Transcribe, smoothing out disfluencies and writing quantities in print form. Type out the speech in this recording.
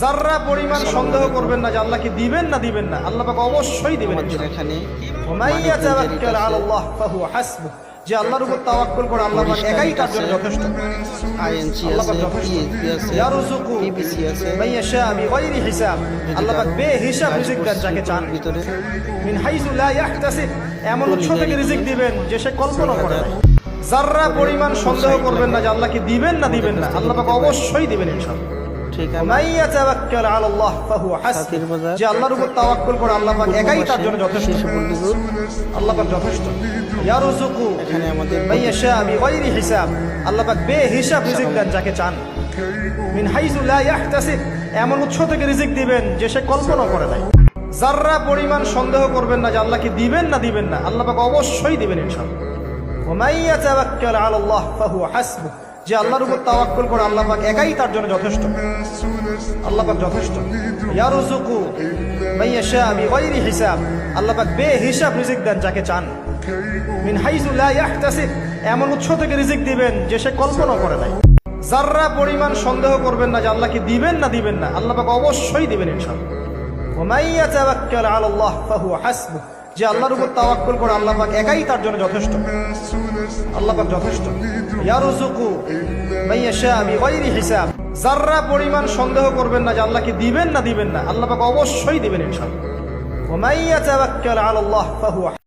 যাররা পরিমাণ সন্দেহ করবেন না যে আল্লাহ কি দিবেন না দিবেন না, আল্লাহ পাক অবশ্যই দিবেন। এখানে ওমাইয়া তাওয়াক্কাল আলাল্লাহ ফাহুয়া হাসবুহ, যে আল্লাহর উপর তাওয়াক্কুল করে আল্লাহ পাক একাই তার জন্য যথেষ্ট। আইএনসি আল্লাহ আছে, পাক যথেষ্ট। পিএইচপি আছে, ইয়ারযুকু পিবিসি আছে, মাইয়াশা বিগাইরি হিসাব, আল্লাহ পাক বেহিসাব রিজিক দেন যাকে চান। ভিতরে মিন হাইসু লা ইয়াহতাসিব, এমন উৎস থেকে রিজিক দিবেন যে সে কল্পনা করে না। যাররা পরিমাণ সন্দেহ করবেন না যে আল্লাহ কি দিবেন না দিবেন না, আল্লাহ পাক অবশ্যই দিবেন ইনশাআল্লাহ। ঠিকানা ওমাইয়া তাওয়াক্কাল আলাল্লাহ ফাহুয়া হাসবুহ, সাতির বাজার, যে আল্লাহর উপর তাওয়াক্কুল করে আল্লাহ পাক একাই তার জন্য যথেষ্ট। শিশুপুর, আল্লাহ পাক যথেষ্ট। ইয়ারযুকু এখানে আমাদের মাইয়াশা বিগাইরি হিসাব, আল্লাহ পাক বেহিসাব রিজিক দেন যাকে চান। মিন হাইসু লা ইয়াহতাসিব, এমন উৎস থেকে রিজিক দিবেন যে সে কল্পনা করে নাই। যাররা পরিমাণ সন্দেহ করবেন না যে আল্লাহ কি দিবেন না দিবেন না, আল্লাহ পাক অবশ্যই দিবেন ইনশাআল্লাহ। ওমাইয়া তাওয়াক্কাল আলাল্লাহ ফাহুয়া হাসবুহ, যে আল্লাহর উপর তাওয়াক্কুল করে আল্লাহ পাক একাই তার জন্য যথেষ্ট। আল্লাহ পাক যথেষ্ট। ইয়ারযুকু মাইয়াশা বিগাইরি হিসাব, আল্লাহ পাক বেহিসাব রিজিক দেন যাকে চান। মিন হাইসু লা ইয়াহতাসিব, এমন উৎস থেকে রিজিক দিবেন যে সে কল্পনা করে নাই। যাররা পরিমাণ সন্দেহ করবেন না যে আল্লাহ কি দিবেন না দিবেন না, আল্লাহ পাক অবশ্যই দিবেন ইনশাআল্লাহ। ওমাইয়া তাওয়াক্কাল আলাল্লাহ ফাহুয়া হাসবুহ, যে আল্লাহর উপর তাওয়াক্কুল করে আল্লাহ পাক একাই তার জন্য যথেষ্ট। আল্লাহ পাক যথেষ্ট। ইয়ারযুকু মাইয়াশা বিগাইরি হিসাব, যাররা পরিমাণ সন্দেহ করবেন না যে আল্লাহ কি দিবেন না দিবেন না, আল্লাহ পাক অবশ্যই দিবেন ইনশাআল্লাহ। ওমাইয়া তাওয়াক্কাল আলাল্লাহ ফাহুয়া